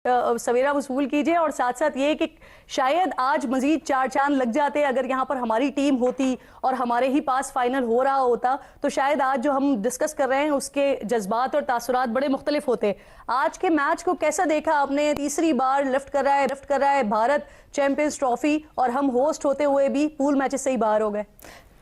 सवेरा वसूल कीजिए। और साथ साथ ये कि शायद आज मजीद 4 चांद लग जाते अगर यहाँ पर हमारी टीम होती और हमारे ही पास फाइनल हो रहा होता, तो शायद आज जो हम डिस्कस कर रहे हैं उसके जज्बात और तासुरात बड़े मुख्तलिफ होते। आज के मैच को कैसा देखा आपने? तीसरी बार लिफ्ट कर रहा है भारत चैंपियंस ट्रॉफी, और हम होस्ट होते हुए भी पूल मैचेस से ही बाहर हो गए।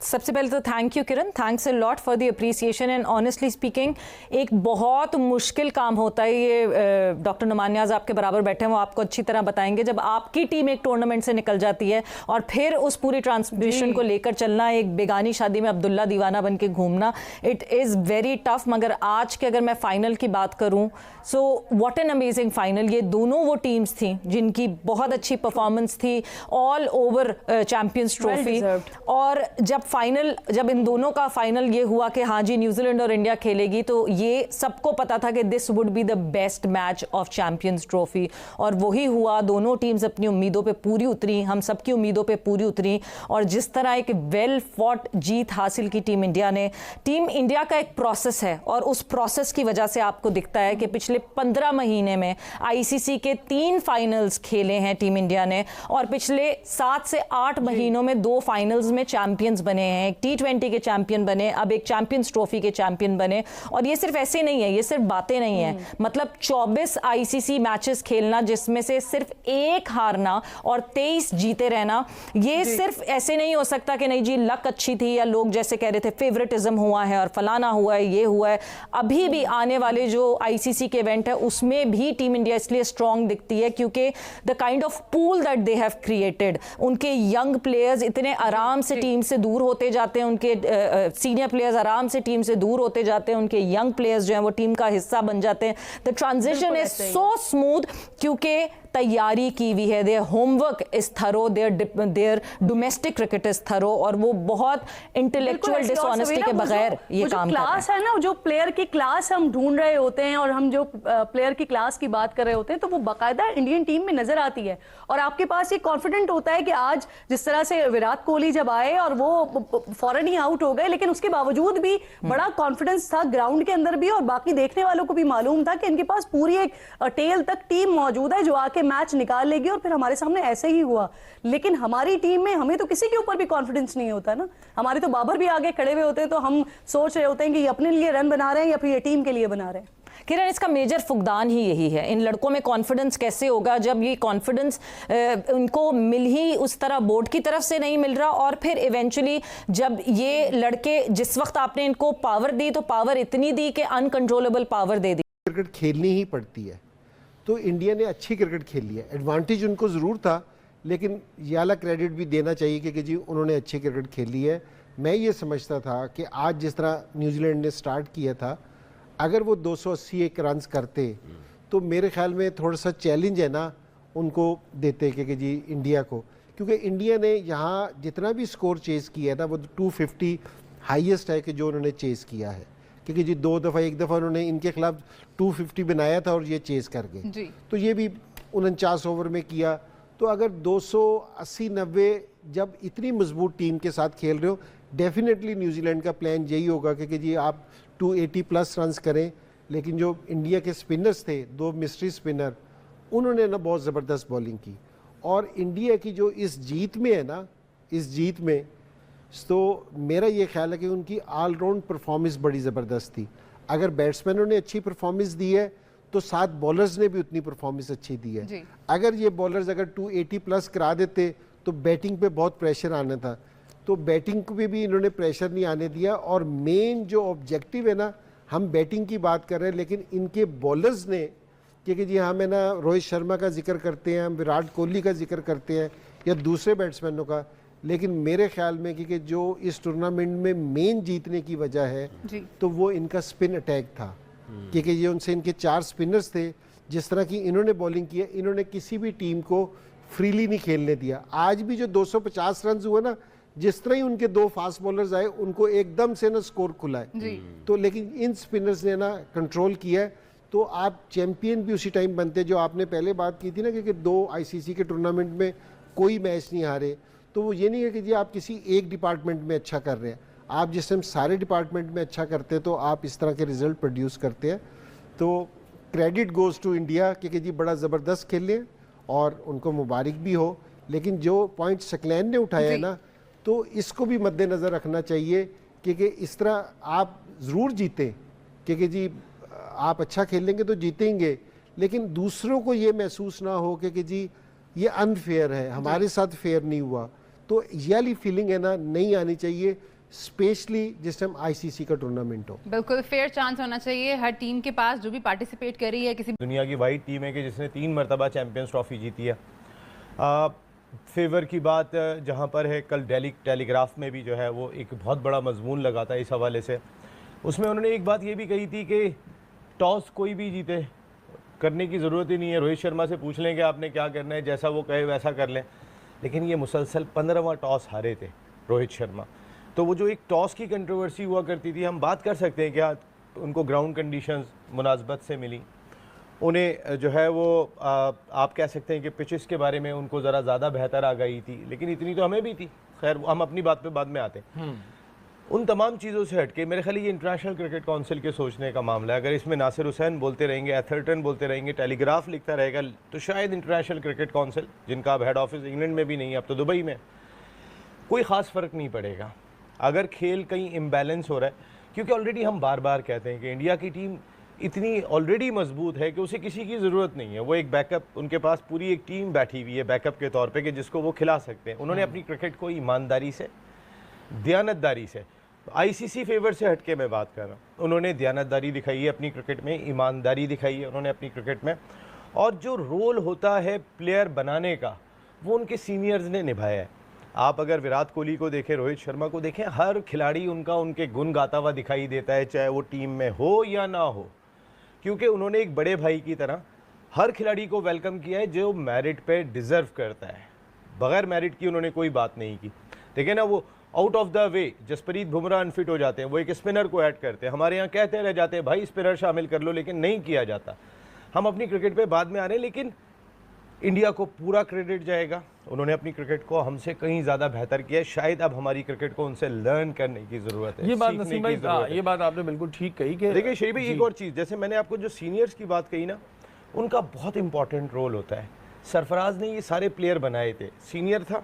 सबसे पहले तो thank you Kiran, thanks a lot for the appreciation. And honestly speaking एक बहुत मुश्किल काम होता है ये। डॉक्टर नुमानियाज आपके बराबर बैठे हैं, वो आपको अच्छी तरह बताएंगे। जब आपकी टीम एक टूर्नामेंट से निकल जाती है और फिर उस पूरी ट्रांसमिशन को लेकर चलना, एक बेगानी शादी में अब्दुल्ला दीवाना बन के घूमना, इट इज़ वेरी टफ। मगर आज के अगर मैं फाइनल की बात करूँ, so what an amazing final. ये दोनों वो टीम्स थी जिनकी बहुत अच्छी परफॉर्मेंस थी ऑल ओवर चैंपियंस ट्रॉफी। और जब इन दोनों का फाइनल ये हुआ कि हाँ जी न्यूजीलैंड और इंडिया खेलेगी, तो ये सबको पता था कि this would be the best match of champions trophy, और वही हुआ। दोनों टीम्स अपनी उम्मीदों पे पूरी उतरी, हम सबकी उम्मीदों पे पूरी उतरी, और जिस तरह एक वेल फॉट जीत हासिल की टीम इंडिया ने। टीम इंडिया का एक प्रोसेस है, और उस प्रोसेस की वजह से आपको दिखता है कि पिछले 15 महीने में आईसीसी के 3 फाइनल्स खेले हैं टीम इंडिया ने, और पिछले 7 से 8 महीनों में 2 फाइनल्स में चैंपियंस बने हैं, एक T20 के चैंपियन बने, अब एक चैंपियंस ट्रॉफी के चैंपियन बने। और ये सिर्फ ऐसे नहीं है, ये सिर्फ बातें नहीं है, मतलब 24 आईसीसी मैचेस खेलना, जिसमें से सिर्फ 1 हारना और 23 जीते रहना, ये सिर्फ ऐसे नहीं हो सकता कि नहीं जी लक अच्छी थी, या लोग जैसे कह रहे थे फेवरेटिज्म हुआ है और फलाना हुआ है, ये हुआ है। अभी भी आने वाले जो आईसीसी के इवेंट है उसमें भी टीम इंडिया इसलिए स्ट्रांग दिखती है क्योंकि the kind of pool that they have created, उनके यंग प्लेयर्स इतने आराम से टीम से दूर होते जाते हैं, उनके सीनियर प्लेयर्स आराम से टीम से दूर होते जाते हैं, उनके यंग प्लेयर्स जो हैं वो टीम का हिस्सा बन जाते हैं। The transition is so smooth क्योंकि तैयारी की हुई है, their homework is thorough, there domestic cricket is thorough, और वो बहुत इंटेलेक्चुअल डिसऑनेस्टी के बगैर ये काम कर रहे हैं। क्लास है ना, जो प्लेयर की क्लास हम ढूंढ रहे होते हैं, और हम जो प्लेयर की क्लास की बात कर रहे होते हैं, तो वो बाकायदा इंडियन टीम में नजर आती है। और आपके पास ये कॉन्फिडेंट होता है कि आज जिस तरह से विराट कोहली जब आए और वो फौरन ही आउट हो गए, लेकिन उसके बावजूद भी बड़ा कॉन्फिडेंस था ग्राउंड के अंदर भी, और बाकी देखने वालों को भी मालूम था कि इनके पास पूरी एक टेल तक टीम मौजूद है जो आके मैच निकाल लेगी। और फिर हमारे सामने ऐसे ही हुआ। लेकिन हमारी टीम में हमें तो किसी के ऊपर भी कॉन्फिडेंस नहीं होता ना। हमारे तो बाबर भी आगे खड़े हुए होते हैं, तो हम सोच रहे होते हैं कि ये अपने लिए रन बना रहे हैं या फिर ये टीम के लिए बना रहे हैं। किरण, इसका मेजर फुकदान ही यही है। इन लड़कों में कॉन्फिडेंस कैसे होगा जब ये कॉन्फिडेंस उनको मिल ही उस तरह बोर्ड की तरफ से नहीं मिल रहा, और फिर इवेंचुअली जब ये लड़के, जिस वक्त आपने इनको पावर दी तो पावर इतनी दी कि अनकंट्रोलेबल पावर दे दी। क्रिकेट खेलनी ही पड़ती है, तो इंडिया ने अच्छी क्रिकेट खेली है। एडवांटेज उनको ज़रूर था, लेकिन ये वाला क्रेडिट भी देना चाहिए कि जी उन्होंने अच्छी क्रिकेट खेली है। मैं ये समझता था कि आज जिस तरह न्यूजीलैंड ने स्टार्ट किया था, अगर वो 281 रन्स करते तो मेरे ख्याल में थोड़ा सा चैलेंज है ना उनको देते कि जी इंडिया को, क्योंकि इंडिया ने यहाँ जितना भी स्कोर चेज़ किया था वो 250 हाईएस्ट है कि जो उन्होंने चेज़ किया है, क्योंकि जी 2 दफ़ा, एक दफ़ा उन्होंने इनके खिलाफ 250 बनाया था और ये चेज़ कर गए, तो ये भी 49 ओवर में किया। तो अगर 280-90 जब इतनी मजबूत टीम के साथ खेल रहे हो, डेफिनेटली न्यूजीलैंड का प्लान यही होगा कि जी आप 280+ रन्स करें। लेकिन जो इंडिया के स्पिनर्स थे, 2 मिस्ट्री स्पिनर, उन्होंने ना बहुत ज़बरदस्त बॉलिंग की। और इंडिया की जो इस जीत में है ना, इस जीत में तो मेरा ये ख्याल है कि उनकी ऑलराउंड परफॉर्मेंस बड़ी ज़बरदस्त थी। अगर बैट्समैनों ने अच्छी परफॉर्मेंस दी है तो साथ बॉलर्स ने भी उतनी परफॉर्मेंस अच्छी दी है। अगर ये बॉलर्स अगर 280+ करा देते तो बैटिंग पे बहुत प्रेशर आना था, तो बैटिंग पे भी इन्होंने प्रेशर नहीं आने दिया। और मेन जो ऑब्जेक्टिव है ना, हम बैटिंग की बात कर रहे हैं, लेकिन इनके बॉलर्स ने, क्योंकि जी हम है ना रोहित शर्मा का जिक्र करते हैं, हम विराट कोहली का जिक्र करते हैं या दूसरे बैट्समैनों का, लेकिन मेरे ख्याल में कि जो इस टूर्नामेंट में मेन जीतने की वजह है तो वो इनका स्पिन अटैक था, क्योंकि ये उनसे इनके 4 स्पिनर्स थे। जिस तरह की इन्होंने बॉलिंग की है, इन्होंने किसी भी टीम को फ्रीली नहीं खेलने दिया। आज भी जो 250 रन हुए ना, जिस तरह ही उनके 2 फास्ट बॉलर्स आए उनको एकदम से ना स्कोर खुला है, तो लेकिन इन स्पिनर्स ने ना कंट्रोल किया है। तो आप चैंपियन भी उसी टाइम बनते, जो आपने पहले बात की थी ना कि 2 आईसीसी के टूर्नामेंट में कोई मैच नहीं हारे, तो वो ये नहीं है कि जी आप किसी एक डिपार्टमेंट में अच्छा कर रहे हैं, आप जिस टाइम सारे डिपार्टमेंट में अच्छा करते हैं तो आप इस तरह के रिजल्ट प्रोड्यूस करते हैं। तो क्रेडिट गोज़ टू इंडिया कि जी बड़ा ज़बरदस्त खेले और उनको मुबारक भी हो, लेकिन जो पॉइंट शकलैन ने उठाया है ना, तो इसको भी मद्देनज़र रखना चाहिए कि इस तरह आप ज़रूर जीतें कि जी आप अच्छा खेलेंगे तो जीतेंगे, लेकिन दूसरों को ये महसूस ना हो कि जी ये अनफेयर है, हमारे साथ फेयर नहीं हुआ। तो ये वाली फीलिंग है ना, नहीं आनी चाहिए, स्पेशली जिस टाइम आईसीसी का टूर्नामेंट हो। बिल्कुल फेयर चांस होना चाहिए हर टीम के पास जो भी पार्टिसिपेट कर रही है। किसी दुनिया की वाहिद टीम है कि जिसने 3 मरतबा चैंपियंस ट्रॉफी जीती है। फेवर की बात जहाँ पर है, कल टेलीग्राफ में भी जो है वो एक बहुत बड़ा मजमून लगा था इस हवाले से। उसमें उन्होंने एक बात ये भी कही थी कि टॉस कोई भी जीते, करने की ज़रूरत ही नहीं है, रोहित शर्मा से पूछ लें कि आपने क्या करना है, जैसा वो कहे वैसा कर लें। लेकिन ये मुसलसल 15वां टॉस हारे थे रोहित शर्मा। तो वो जो एक टॉस की कंट्रोवर्सी हुआ करती थी, हम बात कर सकते हैं क्या उनको ग्राउंड कंडीशंस मुनासबत से मिली, उन्हें जो है वो आप कह सकते हैं कि पिचेस के बारे में उनको ज़रा ज़्यादा बेहतर आ गई थी, लेकिन इतनी तो हमें भी थी। खैर हम अपनी बात पे बाद में आते हैं। उन तमाम चीज़ों से हटके मेरे ख्याल ये इंटरनेशनल क्रिकेट काउंसिल के सोचने का मामला है। अगर इसमें नासिर हुसैन बोलते रहेंगे, एथरटन बोलते रहेंगे, टेलीग्राफ लिखता रहेगा, तो शायद इंटरनेशनल क्रिकेट काउंसिल, जिनका अब हेड ऑफिस इंग्लैंड में भी नहीं है, अब तो दुबई में, कोई ख़ास फ़र्क नहीं पड़ेगा अगर खेल कहीं इम्बैलेंस हो रहा है। क्योंकि ऑलरेडी हम बार बार कहते हैं कि इंडिया की टीम इतनी ऑलरेडी मजबूत है कि उसे किसी की ज़रूरत नहीं है। वो एक बैकअप, उनके पास पूरी एक टीम बैठी हुई है बैकअप के तौर पे कि जिसको वो खिला सकते हैं। उन्होंने अपनी क्रिकेट को ईमानदारी से, दयानतदारी से, आईसीसी फेवर से हटके मैं बात कर रहा हूँ, उन्होंने दयानतदारी दिखाई है अपनी क्रिकेट में, ईमानदारी दिखाई है उन्होंने अपनी क्रिकेट में। और जो रोल होता है प्लेयर बनाने का, वो उनके सीनियर्स ने निभाया है। आप अगर विराट कोहली को देखें, रोहित शर्मा को देखें, हर खिलाड़ी उनका उनके गुण गाता हुआ दिखाई देता है, चाहे वो टीम में हो या ना हो, क्योंकि उन्होंने एक बड़े भाई की तरह हर खिलाड़ी को वेलकम किया है जो मेरिट पे डिज़र्व करता है। बगैर मेरिट की उन्होंने कोई बात नहीं की। देखें ना, वो out of the way Jasprit Bumrah unfit हो जाते हैं, वो एक स्पिनर को ऐड करते हैं। हमारे यहाँ कहते रह जाते हैं भाई स्पिनर शामिल कर लो, लेकिन नहीं किया जाता। हम अपनी क्रिकेट पे बाद में आ रहे हैं, लेकिन इंडिया को पूरा क्रेडिट जाएगा। उन्होंने अपनी क्रिकेट को हमसे कहीं ज़्यादा बेहतर किया है। शायद अब हमारी क्रिकेट को उनसे लर्न करने की ज़रूरत है। ये बात नसीम भाई, ये बात आपने बिल्कुल ठीक कही कि देखिए शरीफ भाई, एक और चीज़, जैसे मैंने आपको जो सीनियर्स की बात कही ना, उनका बहुत इंपॉर्टेंट रोल होता है। सरफराज ने ये सारे प्लेयर बनाए थे। सीनियर था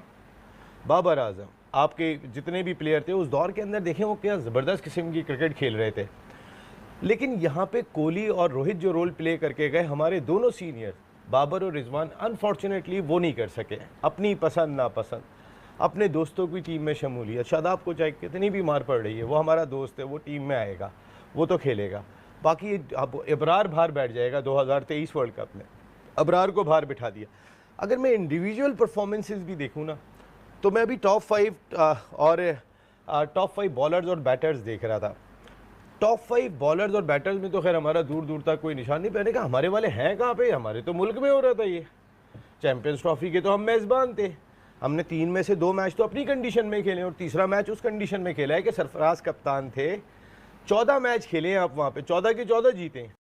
बाबर आजम, आपके जितने भी प्लेयर थे उस दौर के अंदर, देखें वो क्या ज़बरदस्त किस्म की क्रिकेट खेल रहे थे। लेकिन यहाँ पे कोहली और रोहित जो रोल प्ले करके गए, हमारे दोनों सीनियर बाबर और रिजवान अनफॉर्चुनेटली वो नहीं कर सके। अपनी पसंद नापसंद, अपने दोस्तों की टीम में शमूलियत, शादाब को चाहे कितनी भी मार पड़ रही है, वो हमारा दोस्त है, वो टीम में आएगा, वो तो खेलेगा। बाकी अब अबरार बाहर बैठ जाएगा 2023 वर्ल्ड कप में, अबरार को बाहर बिठा दिया। अगर मैं इंडिविजुअल परफॉर्मेंसेस भी देखूँ ना, तो मैं अभी टॉप 5 बॉलर्स और बैटर्स देख रहा था। टॉप 5 बॉलर्स और बैटर्स में तो खैर हमारा दूर दूर तक कोई निशान नहीं। पहले कहा हमारे वाले हैं कहाँ पे, हमारे तो मुल्क में हो रहा था ये चैंपियंस ट्रॉफी के, तो हम मेज़बान थे। हमने 3 में से 2 मैच तो अपनी कंडीशन में खेले और तीसरा मैच उस कंडीशन में खेला है कि सरफराज कप्तान थे। 14 मैच खेले हैं आप वहाँ पे, 14 के 14 जीते।